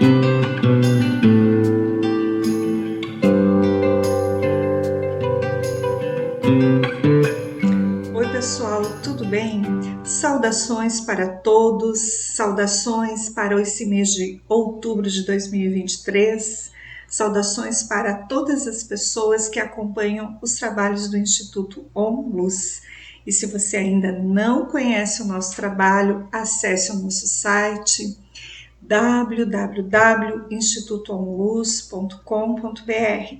Oi pessoal, tudo bem? Saudações para todos, saudações para esse mês de outubro de 2023, saudações para todas as pessoas que acompanham os trabalhos do Instituto OnLuz. E se você ainda não conhece o nosso trabalho, acesse o nosso site www.institutoonluz.com.br.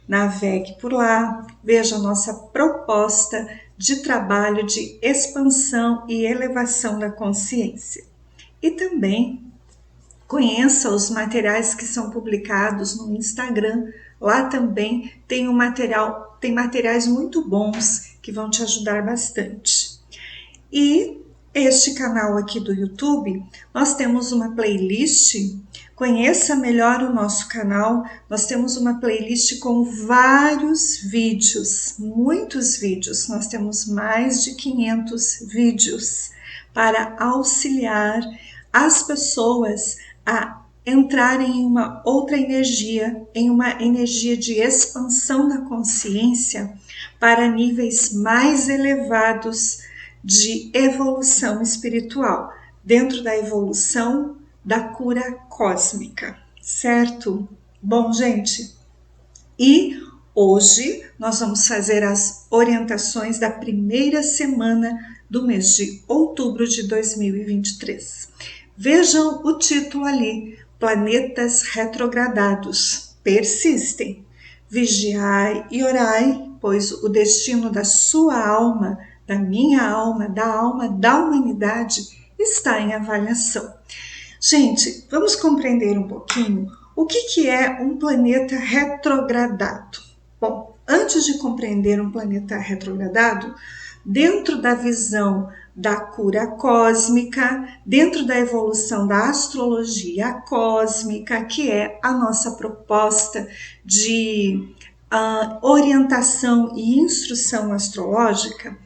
Navegue por lá, veja a nossa proposta de trabalho de expansão e elevação da consciência. E também conheça os materiais que são publicados no Instagram. Lá também tem materiais muito bons que vão te ajudar bastante. E este canal aqui do YouTube, nós temos uma playlist. Conheça melhor o nosso canal. Nós temos uma playlist com vários vídeos, muitos vídeos. Nós temos mais de 500 vídeos para auxiliar as pessoas a entrarem em uma outra energia, em uma energia de expansão da consciência para níveis mais elevados de evolução espiritual, dentro da evolução da cura cósmica, certo? Bom, gente, e hoje nós vamos fazer as orientações da primeira semana do mês de outubro de 2023. Vejam o título ali, planetas retrogradados persistem. Vigiai e orai, pois o destino da sua alma, da minha alma, da alma da humanidade está em avaliação. Gente, vamos compreender um pouquinho o que é um planeta retrogradado. Bom, antes de compreender um planeta retrogradado, dentro da visão da cura cósmica, dentro da evolução da astrologia cósmica, que é a nossa proposta de orientação e instrução astrológica,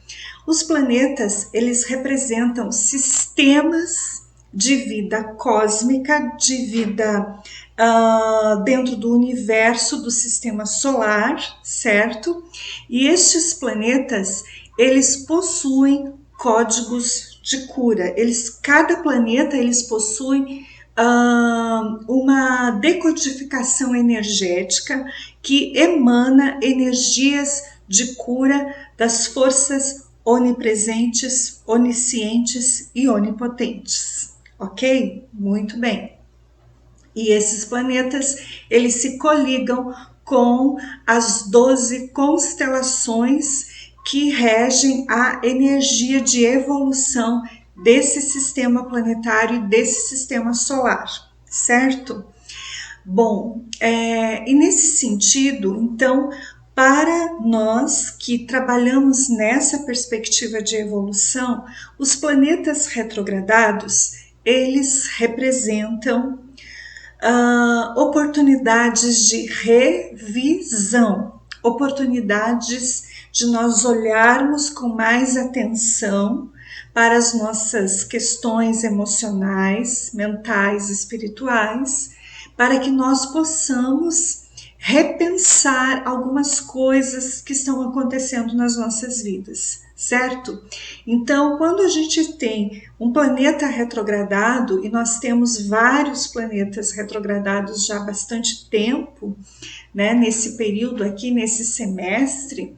os planetas, eles representam sistemas de vida cósmica, de vida dentro do universo do sistema solar, certo? E estes planetas, eles possuem códigos de cura. Cada planeta, eles possuem uma decodificação energética que emana energias de cura das forças onipresentes, oniscientes e onipotentes. Ok? Muito bem. E esses planetas, eles se coligam com as 12 constelações que regem a energia de evolução desse sistema planetário e desse sistema solar, certo? Bom, e nesse sentido, então, para nós que trabalhamos nessa perspectiva de evolução, os planetas retrogradados, eles representam oportunidades de revisão, oportunidades de nós olharmos com mais atenção para as nossas questões emocionais, mentais, espirituais, para que nós possamos repensar algumas coisas que estão acontecendo nas nossas vidas, certo? Então, quando a gente tem um planeta retrogradado, e nós temos vários planetas retrogradados já há bastante tempo, né, nesse período aqui, nesse semestre,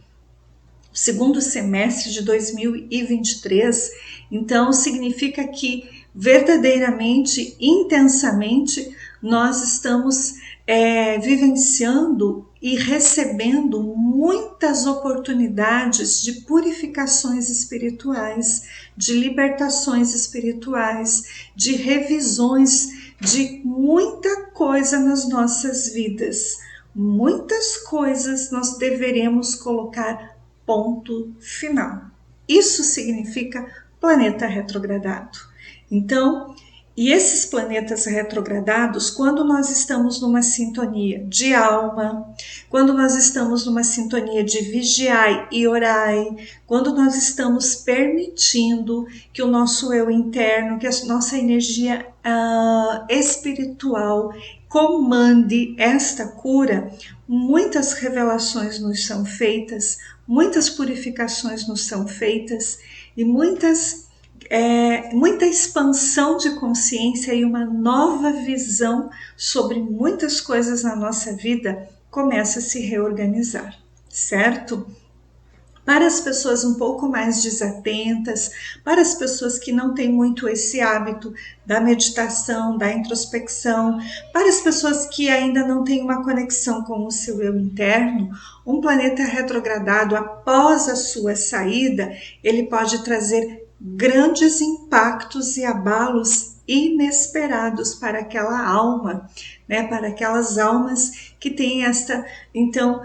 segundo semestre de 2023, então significa que verdadeiramente, intensamente, nós estamos vivenciando e recebendo muitas oportunidades de purificações espirituais, de libertações espirituais, de revisões de muita coisa nas nossas vidas. Muitas coisas nós deveremos colocar ponto final. Isso significa planeta retrogradado. Então, E esses planetas retrogradados, quando nós estamos numa sintonia de alma, quando nós estamos numa sintonia de vigiai e orai, quando nós estamos permitindo que o nosso eu interno, que a nossa energia espiritual comande esta cura, muitas revelações nos são feitas, muitas purificações nos são feitas e muita expansão de consciência e uma nova visão sobre muitas coisas na nossa vida começa a se reorganizar, certo? Para as pessoas um pouco mais desatentas, para as pessoas que não têm muito esse hábito da meditação, da introspecção, para as pessoas que ainda não têm uma conexão com o seu eu interno, um planeta retrogradado após a sua saída, ele pode trazer grandes impactos e abalos inesperados para aquela alma, né, para aquelas almas que têm esta, então,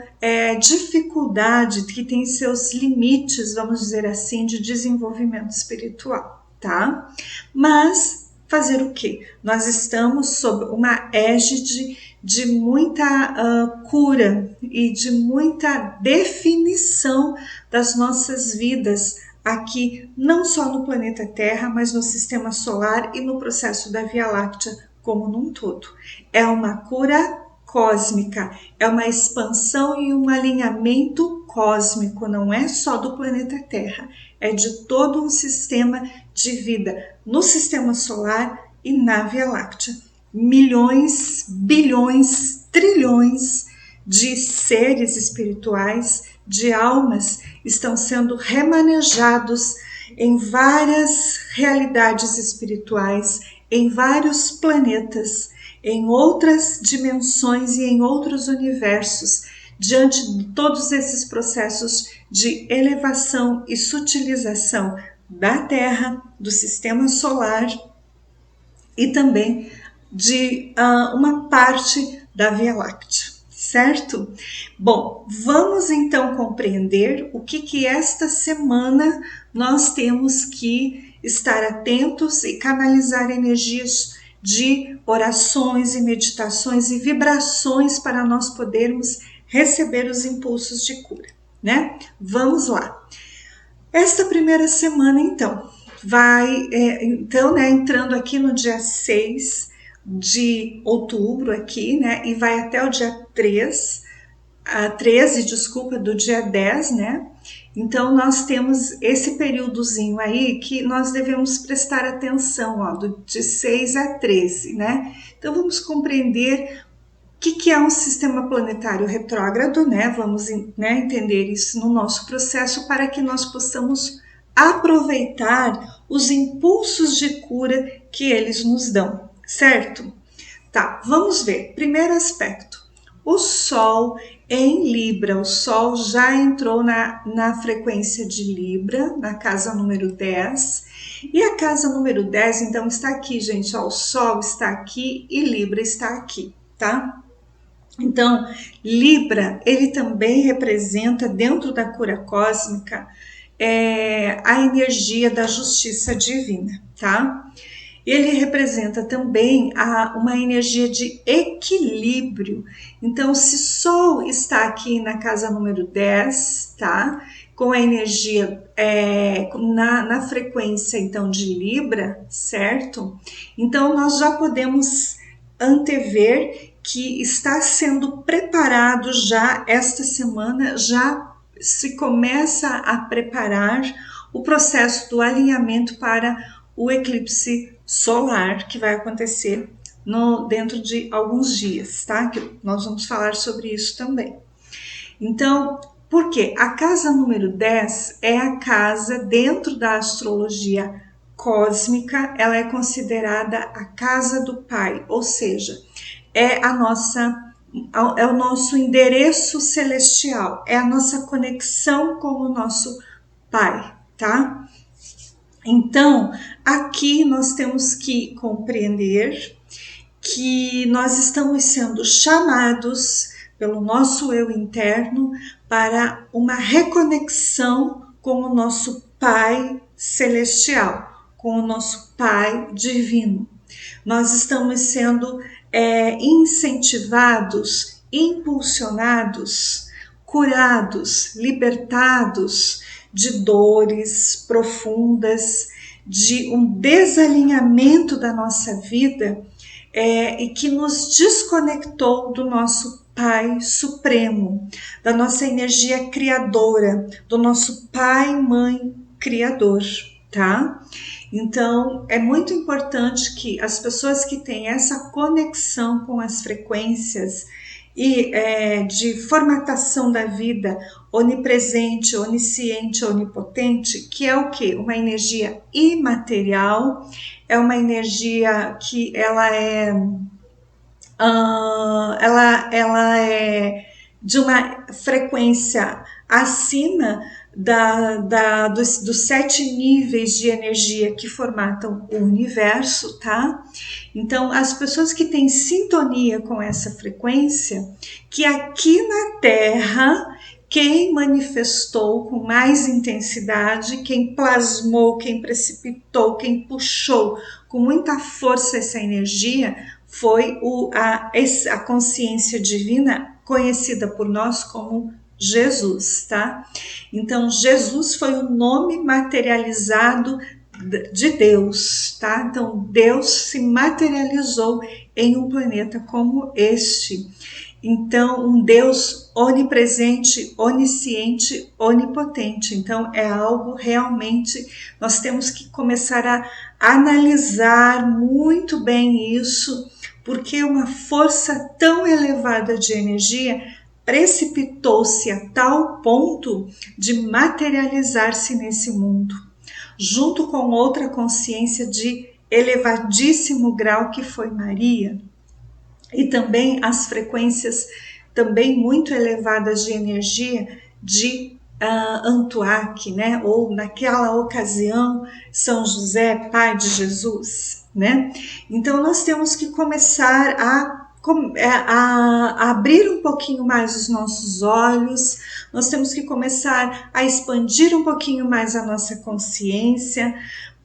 dificuldade, que tem seus limites, vamos dizer assim, de desenvolvimento espiritual, tá? Mas fazer o quê? Nós estamos sob uma égide de muita cura e de muita definição das nossas vidas aqui, não só no planeta Terra, mas no sistema solar e no processo da Via Láctea como num todo. É uma cura cósmica, é uma expansão e um alinhamento cósmico, não é só do planeta Terra, é de todo um sistema de vida no sistema solar e na Via Láctea. Milhões, bilhões, trilhões de seres espirituais, de almas, estão sendo remanejados em várias realidades espirituais, em vários planetas, em outras dimensões e em outros universos, diante de todos esses processos de elevação e sutilização da Terra, do sistema solar e também de uma parte da Via Láctea, certo? Bom, vamos então compreender o que esta semana nós temos que estar atentos e canalizar energias de orações e meditações e vibrações para nós podermos receber os impulsos de cura, né? Vamos lá. Esta primeira semana, então, entrando aqui no dia 6 de outubro aqui, né, e vai até o dia 13, do dia 10, né? Então, nós temos esse períodozinho aí que nós devemos prestar atenção, ó, de 6 a 13, né? Então, vamos compreender o que é um sistema planetário retrógrado, né? Vamos, né, entender isso no nosso processo para que nós possamos aproveitar os impulsos de cura que eles nos dão, certo? Tá, vamos ver. Primeiro aspecto. O Sol em Libra. O Sol já entrou na frequência de Libra, na casa número 10. E a casa número 10, então, está aqui, gente. Ó, o Sol está aqui e Libra está aqui, tá? Então, Libra, ele também representa, dentro da cura cósmica, a energia da justiça divina, tá? Ele representa também uma energia de equilíbrio. Então, se Sol está aqui na casa número 10, tá? Com a energia na frequência, então, de Libra, certo? Então, nós já podemos antever que está sendo preparado já esta semana, já se começa a preparar o processo do alinhamento para o eclipse solar que vai acontecer dentro de alguns dias, tá? Que nós vamos falar sobre isso também. Então, por quê? A casa número 10 é a casa dentro da astrologia cósmica, ela é considerada a casa do pai, ou seja, é o nosso endereço celestial, é a nossa conexão com o nosso pai, tá? Então, aqui nós temos que compreender que nós estamos sendo chamados pelo nosso eu interno para uma reconexão com o nosso Pai celestial, com o nosso Pai divino. Nós estamos sendo incentivados, impulsionados, curados, libertados de dores profundas, de um desalinhamento da nossa vida e que nos desconectou do nosso Pai Supremo, da nossa energia criadora, do nosso Pai, Mãe, Criador, tá? Então, é muito importante que as pessoas que têm essa conexão com as frequências e de formatação da vida onipresente, onisciente, onipotente, que é o quê? Uma energia imaterial, é uma energia que ela é de uma frequência acima dos 7 níveis de energia que formatam o universo, tá? Então, as pessoas que têm sintonia com essa frequência, que aqui na Terra, quem manifestou com mais intensidade, quem plasmou, quem precipitou, quem puxou com muita força essa energia, foi a consciência divina, conhecida por nós como Jesus, tá? Então, Jesus foi o nome materializado de Deus, tá? Então, Deus se materializou em um planeta como este. Então, um Deus onipresente, onisciente, onipotente. Então, é algo realmente, nós temos que começar a analisar muito bem isso, porque uma força tão elevada de energia precipitou-se a tal ponto de materializar-se nesse mundo, junto com outra consciência de elevadíssimo grau que foi Maria, e também as frequências também muito elevadas de energia de Antuac, né? Ou naquela ocasião São José, pai de Jesus, né? Então nós temos que começar a abrir um pouquinho mais os nossos olhos, nós temos que começar a expandir um pouquinho mais a nossa consciência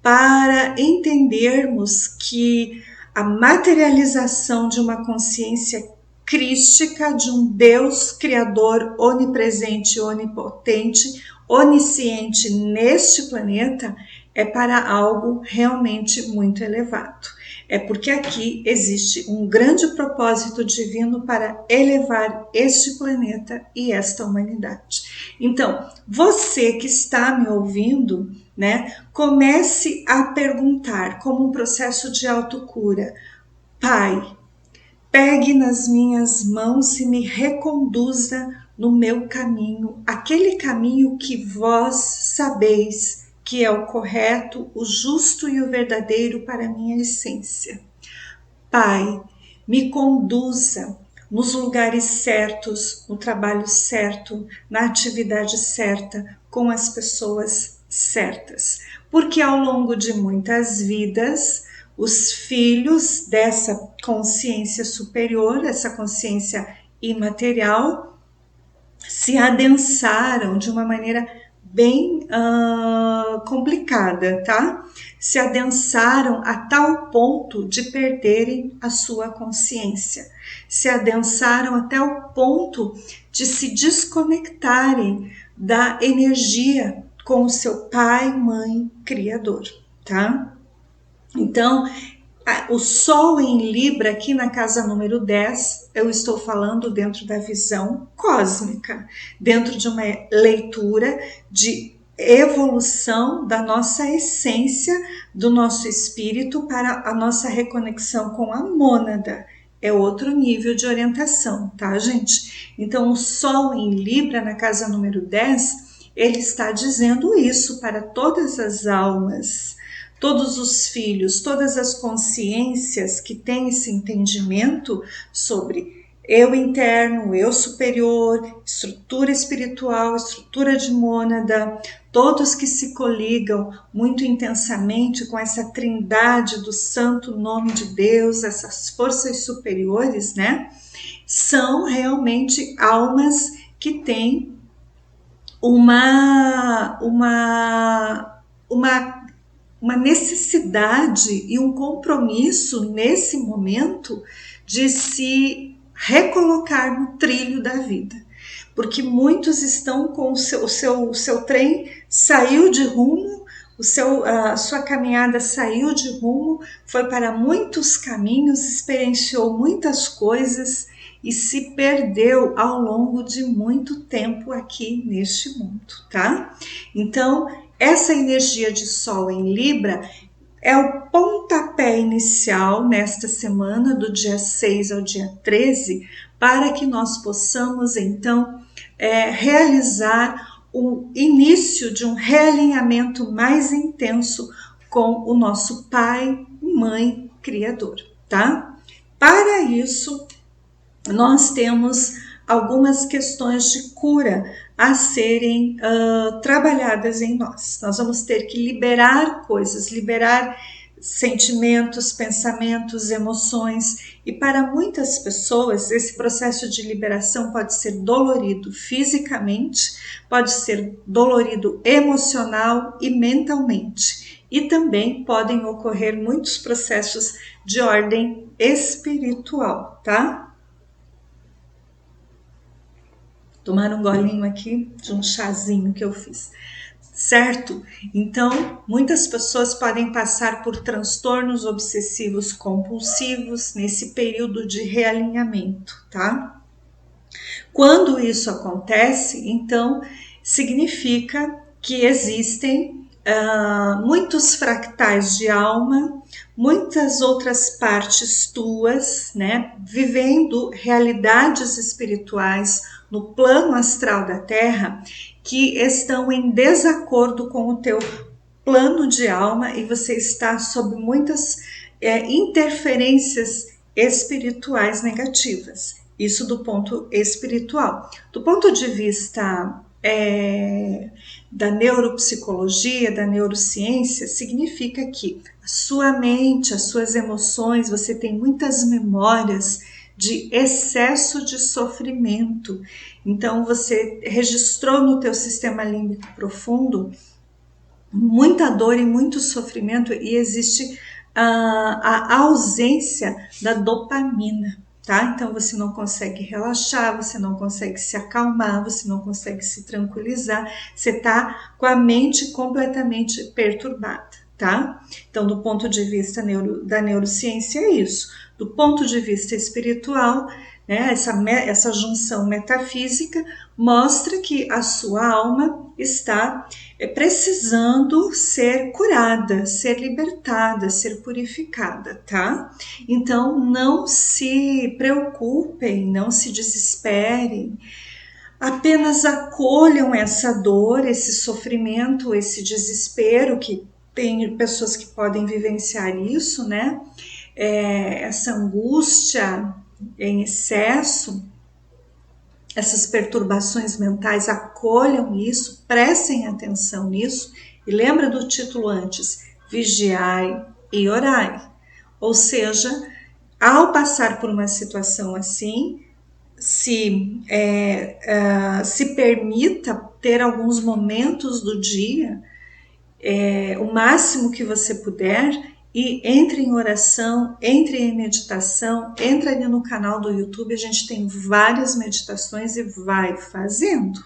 para entendermos que a materialização de uma consciência crística, de um Deus criador onipresente, onipotente, onisciente neste planeta, é para algo realmente muito elevado. É porque aqui existe um grande propósito divino para elevar este planeta e esta humanidade. Então, você que está me ouvindo, né, comece a perguntar, como um processo de autocura: Pai, pegue nas minhas mãos e me reconduza no meu caminho, aquele caminho que vós sabeis que é o correto, o justo e o verdadeiro para a minha essência. Pai, me conduza nos lugares certos, no trabalho certo, na atividade certa, com as pessoas certas. Porque ao longo de muitas vidas, os filhos dessa consciência superior, essa consciência imaterial, se adensaram de uma maneira bem complicada, tá? Se adensaram a tal ponto de perderem a sua consciência. Se adensaram até o ponto de se desconectarem da energia com o seu pai, mãe, criador, tá? Então, o Sol em Libra, aqui na casa número 10, eu estou falando dentro da visão cósmica, dentro de uma leitura de evolução da nossa essência, do nosso espírito para a nossa reconexão com a mônada. É outro nível de orientação, tá, gente? Então, o Sol em Libra, na casa número 10, ele está dizendo isso para todas as almas, todos os filhos, todas as consciências que têm esse entendimento sobre eu interno, eu superior, estrutura espiritual, estrutura de mônada, todos que se coligam muito intensamente com essa trindade do santo nome de Deus, essas forças superiores, né? São realmente almas que têm uma uma necessidade e um compromisso nesse momento de se recolocar no trilho da vida. Porque muitos estão com o seu trem saiu de rumo, a sua caminhada saiu de rumo, foi para muitos caminhos, experienciou muitas coisas e se perdeu ao longo de muito tempo aqui neste mundo, tá? Então, essa energia de Sol em Libra é o pontapé inicial nesta semana, do dia 6 ao dia 13, para que nós possamos, então, realizar o início de um realinhamento mais intenso com o nosso Pai, Mãe, Criador, tá? Para isso, nós temos algumas questões de cura a serem trabalhadas em nós. Nós vamos ter que liberar coisas, liberar sentimentos, pensamentos, emoções, e para muitas pessoas esse processo de liberação pode ser dolorido fisicamente, pode ser dolorido emocional e mentalmente, e também podem ocorrer muitos processos de ordem espiritual, tá? Tomar um golinho aqui de um chazinho que eu fiz, certo? Então, muitas pessoas podem passar por transtornos obsessivos compulsivos nesse período de realinhamento, tá? Quando isso acontece, então, significa que existem muitos fractais de alma, muitas outras partes tuas, né, vivendo realidades espirituais no plano astral da Terra que estão em desacordo com o teu plano de alma, e você está sob muitas interferências espirituais negativas. Isso do ponto espiritual. Do ponto de vista da neuropsicologia, da neurociência, significa que a sua mente, as suas emoções, você tem muitas memórias de excesso de sofrimento. Então você registrou no teu sistema límbico profundo muita dor e muito sofrimento, e existe a ausência da dopamina, tá? Então você não consegue relaxar, você não consegue se acalmar, você não consegue se tranquilizar, você tá com a mente completamente perturbada, tá? Então, do ponto de vista da neurociência é isso. Do ponto de vista espiritual, né, essa junção metafísica mostra que a sua alma está precisando ser curada, ser libertada, ser purificada, tá? Então, não se preocupem, não se desesperem, apenas acolham essa dor, esse sofrimento, esse desespero, que tem pessoas que podem vivenciar isso, né? Essa angústia em excesso, essas perturbações mentais, acolham isso, prestem atenção nisso, e lembra do título antes, vigiai e orai. Ou seja, ao passar por uma situação assim, se permita ter alguns momentos do dia, o máximo que você puder, e entre em oração, entre em meditação, entra ali no canal do YouTube, a gente tem várias meditações e vai fazendo.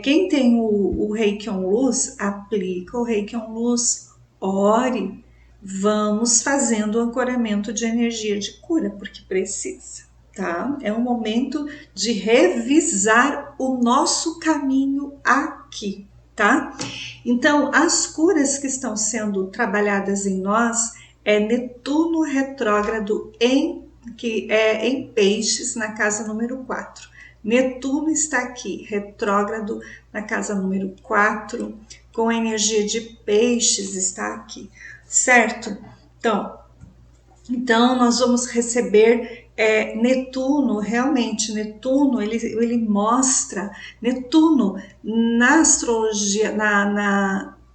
Quem tem o Reiki On Luz, aplica o Reiki On Luz, ore, vamos fazendo o ancoramento de energia de cura, porque precisa, tá? É um momento de revisar o nosso caminho aqui, tá? Então, as curas que estão sendo trabalhadas em nós é Netuno retrógrado em Peixes, na casa número 4. Netuno está aqui, retrógrado na casa número 4, com a energia de Peixes, está aqui, certo? Então nós vamos receber Netuno, realmente, Netuno, ele mostra, Netuno na astrologia,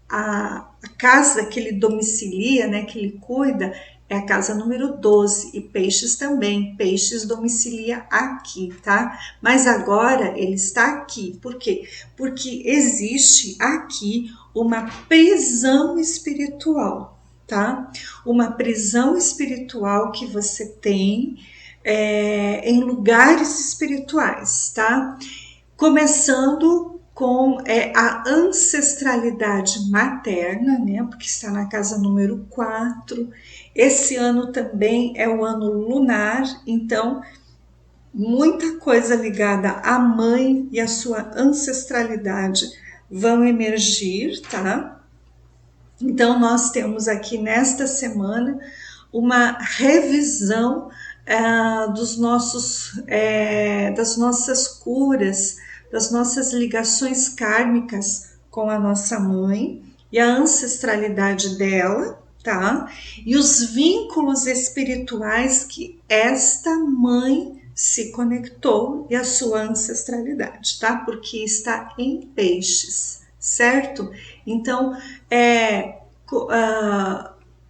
a casa que ele domicilia, né, que ele cuida, é a casa número 12, e Peixes também, Peixes domicilia aqui, tá? Mas agora ele está aqui, por quê? Porque existe aqui uma prisão espiritual, tá? Uma prisão espiritual que você tem em lugares espirituais, tá? Começando com a ancestralidade materna, né? Porque está na casa número 4. Esse ano também é o ano lunar, então muita coisa ligada à mãe e à sua ancestralidade vão emergir, tá? Então nós temos aqui nesta semana uma revisão das nossas curas, das nossas ligações kármicas com a nossa mãe e a ancestralidade dela, tá? E os vínculos espirituais que esta mãe se conectou e a sua ancestralidade, tá? Porque está em peixes, certo? Então,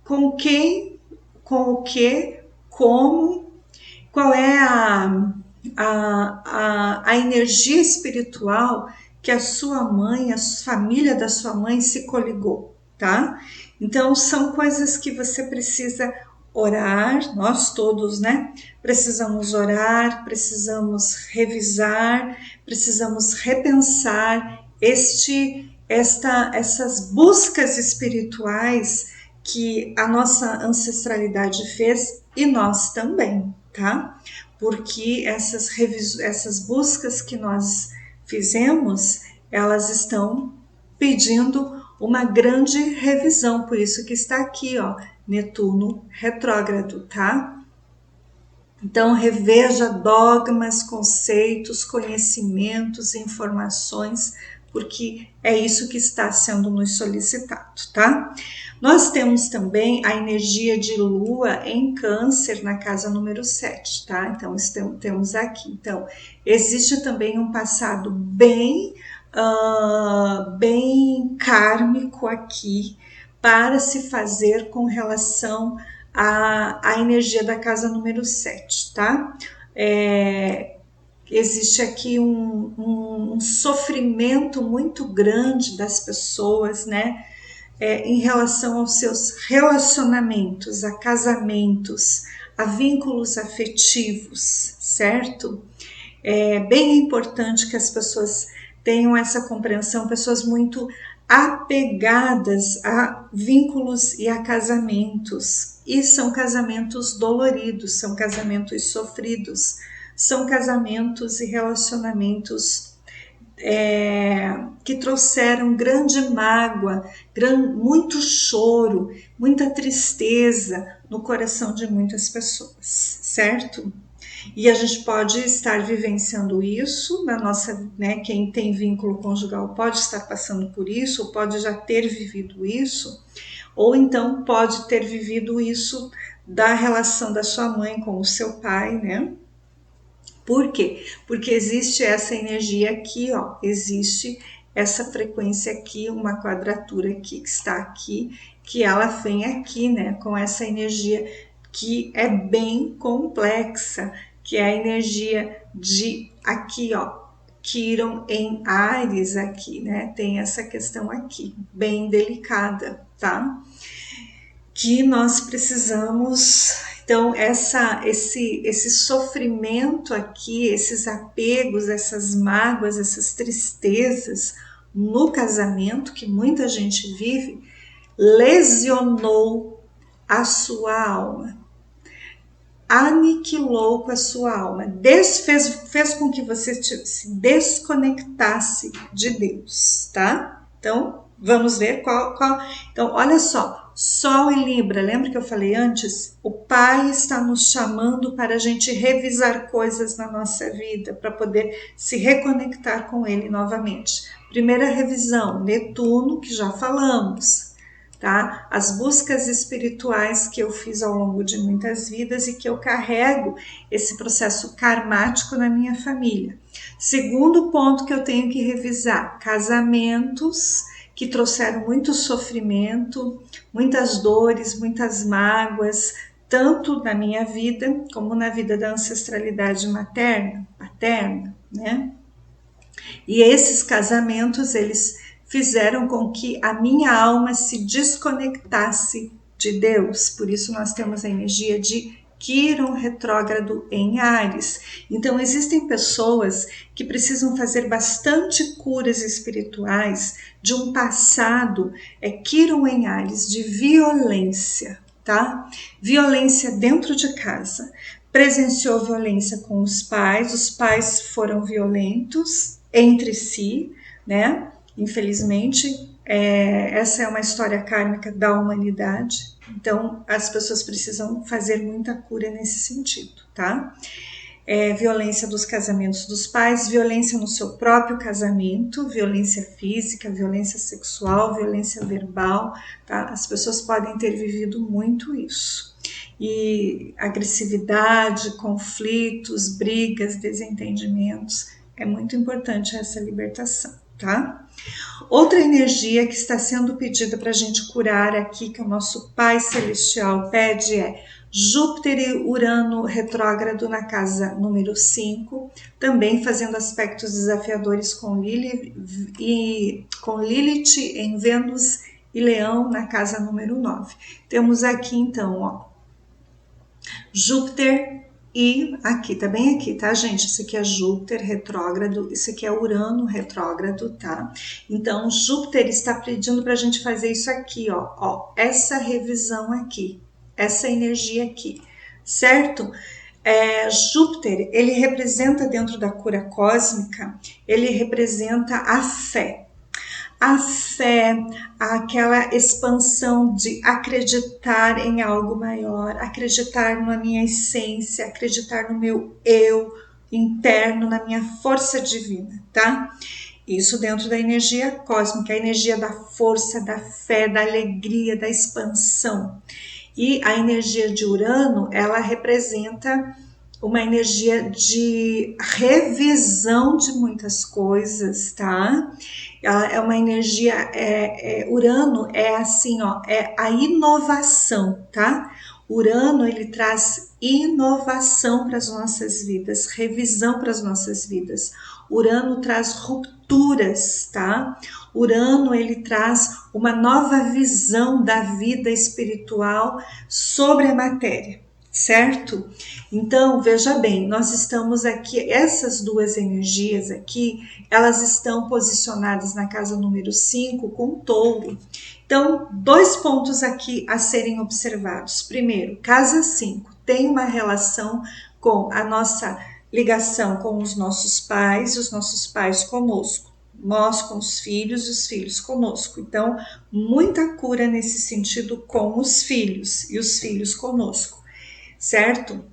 com quem, com o que, como, qual é a energia espiritual que a sua mãe, a família da sua mãe se coligou, tá? Então, são coisas que você precisa orar, nós todos, né? Precisamos orar, precisamos revisar, precisamos repensar essas buscas espirituais que a nossa ancestralidade fez e nós também, tá? Porque essas buscas que nós fizemos, elas estão pedindo uma grande revisão, por isso que está aqui, ó, Netuno retrógrado, tá? Então, reveja dogmas, conceitos, conhecimentos, informações, porque é isso que está sendo nos solicitado, tá? Nós temos também a energia de Lua em Câncer na casa número 7, tá? Então, temos aqui. Então, existe também um passado bem kármico aqui para se fazer com relação à energia da casa número 7, tá? Existe aqui um sofrimento muito grande das pessoas, né? Em relação aos seus relacionamentos, a casamentos, a vínculos afetivos, certo? É bem importante que as pessoas tenham essa compreensão, pessoas muito apegadas a vínculos e a casamentos, e são casamentos doloridos, são casamentos sofridos, são casamentos e relacionamentos que trouxeram grande mágoa, muito choro, muita tristeza no coração de muitas pessoas, certo? E a gente pode estar vivenciando isso na nossa, né? Quem tem vínculo conjugal pode estar passando por isso, ou pode já ter vivido isso, ou então pode ter vivido isso da relação da sua mãe com o seu pai, né? Por quê? Porque existe essa energia aqui, ó, existe essa frequência aqui, uma quadratura aqui que está aqui, que ela vem aqui, né, com essa energia que é bem complexa, que é a energia de aqui, ó, Quiron em Áries aqui, né? Tem essa questão aqui, bem delicada, tá? Que nós precisamos, então, esse sofrimento aqui, esses apegos, essas mágoas, essas tristezas no casamento que muita gente vive, lesionou a sua alma, aniquilou com a sua alma, fez com que você se desconectasse de Deus, tá? Então, vamos ver qual. Então, olha só, Sol e Libra, lembra que eu falei antes? O Pai está nos chamando para a gente revisar coisas na nossa vida, para poder se reconectar com Ele novamente. Primeira revisão, Netuno, que já falamos, tá? As buscas espirituais que eu fiz ao longo de muitas vidas e que eu carrego esse processo karmático na minha família. Segundo ponto que eu tenho que revisar, casamentos que trouxeram muito sofrimento, muitas dores, muitas mágoas, tanto na minha vida como na vida da ancestralidade materna, paterna, né? E esses casamentos, eles fizeram com que a minha alma se desconectasse de Deus. Por isso nós temos a energia de Quirón retrógrado em Áries. Então existem pessoas que precisam fazer bastante curas espirituais de um passado, Quirón em Áries, de violência, tá? Violência dentro de casa. Presenciou violência com os pais foram violentos entre si, né? Infelizmente, essa é uma história kármica da humanidade. Então, as pessoas precisam fazer muita cura nesse sentido, tá? Violência dos casamentos dos pais, violência no seu próprio casamento, violência física, violência sexual, violência verbal, tá? As pessoas podem ter vivido muito isso. E agressividade, conflitos, brigas, desentendimentos, é muito importante essa libertação, tá? Outra energia que está sendo pedida para a gente curar aqui, que o nosso Pai Celestial pede, é Júpiter e Urano retrógrado na casa número 5, também fazendo aspectos desafiadores com Lilith em Vênus e Leão na casa número 9. Temos aqui então, ó, Júpiter e aqui, tá bem aqui, tá, gente? Isso aqui é Júpiter retrógrado, isso aqui é Urano retrógrado, tá? Então, Júpiter está pedindo pra gente fazer isso aqui, ó, essa revisão aqui, essa energia aqui, certo? Júpiter, ele representa dentro da cura cósmica, ele representa a fé, aquela expansão de acreditar em algo maior, acreditar na minha essência, acreditar no meu eu interno, na minha força divina, tá? Isso dentro da energia cósmica, a energia da força, da fé, da alegria, da expansão. E a energia de Urano, ela representa uma energia de revisão de muitas coisas, tá? Ela é uma energia, Urano é assim, ó, é a inovação, tá? Urano, ele traz inovação para as nossas vidas, revisão para as nossas vidas. Urano traz rupturas, tá? Urano, ele traz uma nova visão da vida espiritual sobre a matéria, certo? Então, veja bem, nós estamos aqui, essas duas energias aqui, elas estão posicionadas na casa número 5 com Touro. Então, 2 pontos aqui a serem observados. Primeiro, casa 5 tem uma relação com a nossa ligação com os nossos pais e os nossos pais conosco. Nós com os filhos conosco. Então, muita cura nesse sentido com os filhos e os filhos conosco, certo?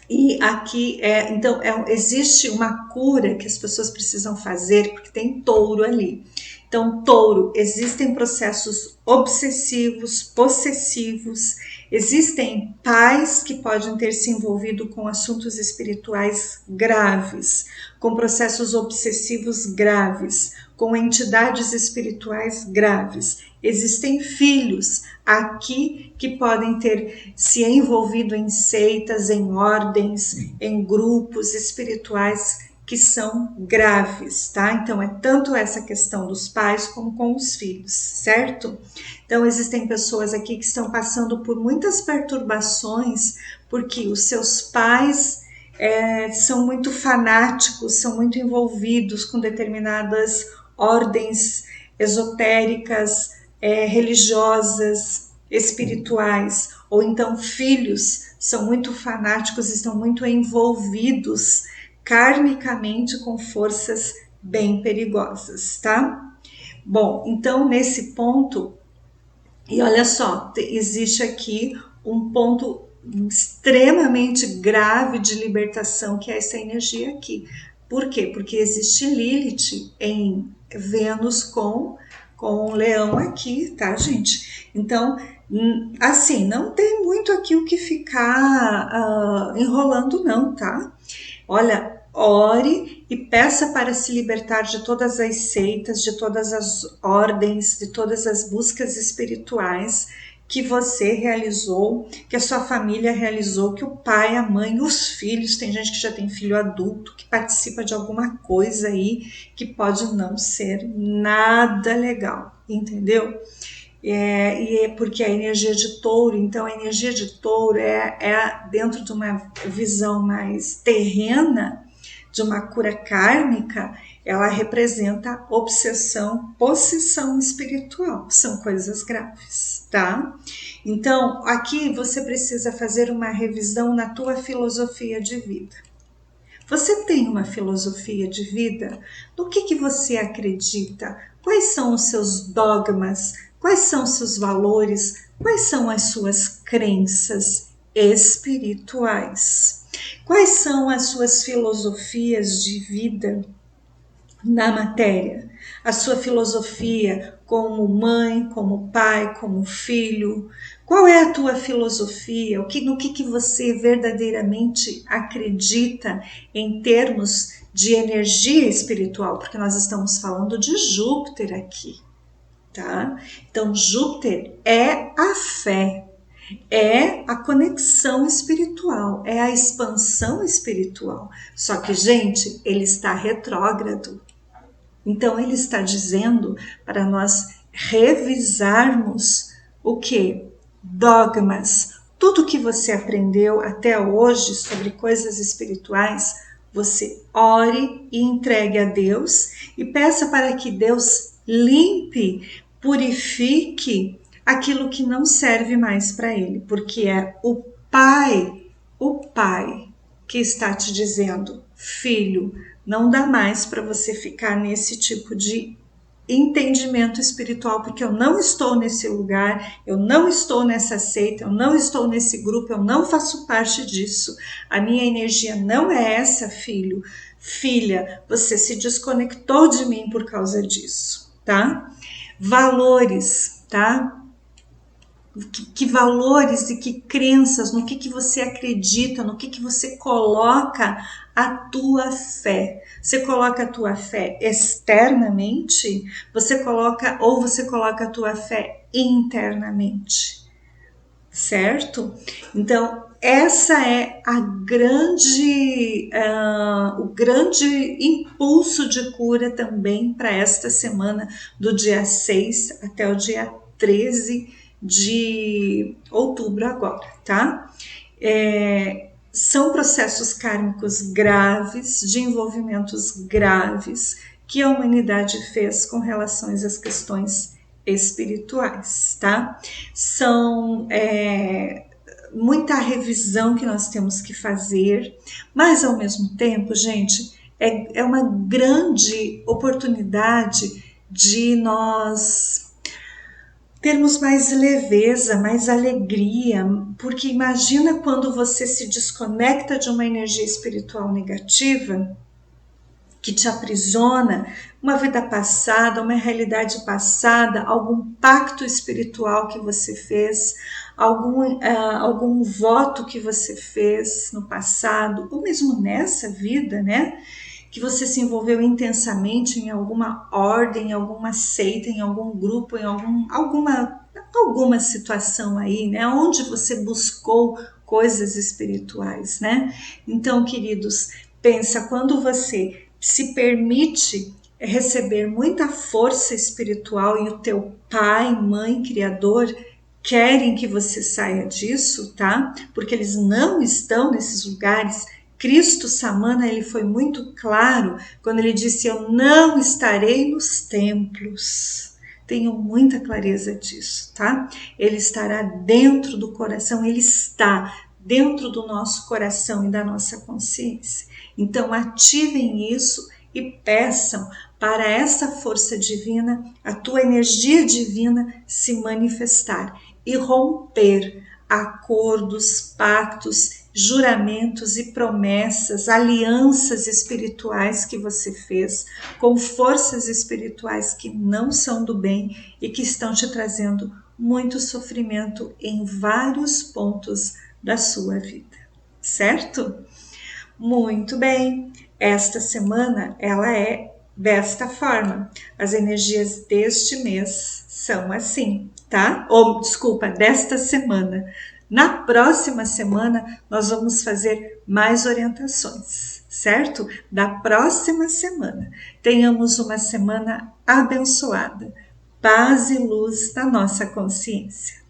E aqui, então, existe uma cura que as pessoas precisam fazer, porque tem Touro ali. Então, Touro, existem processos obsessivos, possessivos, existem pais que podem ter se envolvido com assuntos espirituais graves, com processos obsessivos graves, com entidades espirituais graves. Existem filhos aqui que podem ter se envolvido em seitas, em ordens, em grupos espirituais que são graves, tá? Então, é tanto essa questão dos pais como com os filhos, certo? Então, existem pessoas aqui que estão passando por muitas perturbações porque os seus pais são muito fanáticos, são muito envolvidos com determinadas ordens esotéricas, religiosas, espirituais, ou então filhos são muito fanáticos, estão muito envolvidos karmicamente com forças bem perigosas, tá? Bom, então nesse ponto, e olha só, existe aqui um ponto extremamente grave de libertação, que é essa energia aqui. Por quê? Porque existe Lilith em Vênus com Leão aqui, tá, gente? Então, assim, não tem muito aqui o que ficar enrolando não, tá? Olha, ore e peça para se libertar de todas as seitas, de todas as ordens, de todas as buscas espirituais que você realizou, que a sua família realizou, que o pai, a mãe, os filhos, tem gente que já tem filho adulto, que participa de alguma coisa aí que pode não ser nada legal, entendeu? E é porque a energia de touro, então a energia de touro é dentro de uma visão mais terrena, de uma cura kármica, ela representa obsessão, possessão espiritual, são coisas graves, tá? Então, aqui você precisa fazer uma revisão na tua filosofia de vida. Você tem uma filosofia de vida? No que você acredita? Quais são os seus dogmas? Quais são os seus valores? Quais são as suas crenças espirituais? Quais são as suas filosofias de vida na matéria? A sua filosofia como mãe, como pai, como filho? Qual é a tua filosofia? No que você verdadeiramente acredita em termos de energia espiritual? Porque nós estamos falando de Júpiter aqui, tá? Então, Júpiter é a fé, é a conexão espiritual, é a expansão espiritual. Só que, gente, ele está retrógrado. Então, ele está dizendo para nós revisarmos o que? Dogmas. Tudo que você aprendeu até hoje sobre coisas espirituais, você ore e entregue a Deus e peça para que Deus limpe, purifique aquilo que não serve mais para ele, porque é o Pai que está te dizendo, filho, não dá mais para você ficar nesse tipo de entendimento espiritual, porque eu não estou nesse lugar, eu não estou nessa seita, eu não estou nesse grupo, eu não faço parte disso. A minha energia não é essa, filho. Filha, você se desconectou de mim por causa disso, tá? Valores, tá? Que valores e que crenças, no que você acredita, no que você coloca a tua fé. Você coloca a tua fé externamente, você coloca a tua fé internamente, certo? Então, essa é o grande impulso de cura também para esta semana, do dia 6 até o dia 13 de outubro agora, tá? São processos kármicos graves, de envolvimentos graves, que a humanidade fez com relação às questões espirituais, tá? São muita revisão que nós temos que fazer, mas ao mesmo tempo, gente, é uma grande oportunidade de nós termos mais leveza, mais alegria, porque imagina quando você se desconecta de uma energia espiritual negativa que te aprisiona, uma vida passada, uma realidade passada, algum pacto espiritual que você fez, algum voto que você fez no passado, ou mesmo nessa vida, né? Que você se envolveu intensamente em alguma ordem, em alguma seita, em algum grupo, em alguma situação aí, né? Onde você buscou coisas espirituais, né? Então, queridos, pensa, quando você se permite receber muita força espiritual e o teu pai, mãe, criador querem que você saia disso, tá? Porque eles não estão nesses lugares. Cristo Samana, ele foi muito claro quando ele disse, eu não estarei nos templos. Tenham muita clareza disso, tá? Ele estará dentro do coração, ele está dentro do nosso coração e da nossa consciência. Então, ativem isso e peçam para essa força divina, a tua energia divina se manifestar e romper acordos, pactos, juramentos e promessas, alianças espirituais que você fez com forças espirituais que não são do bem e que estão te trazendo muito sofrimento em vários pontos da sua vida, certo? Muito bem, esta semana ela é desta forma, as energias deste mês são assim, tá? Ou, desculpa, desta semana. Na próxima semana, nós vamos fazer mais orientações, certo? Da próxima semana. Tenhamos uma semana abençoada. Paz e luz na nossa consciência.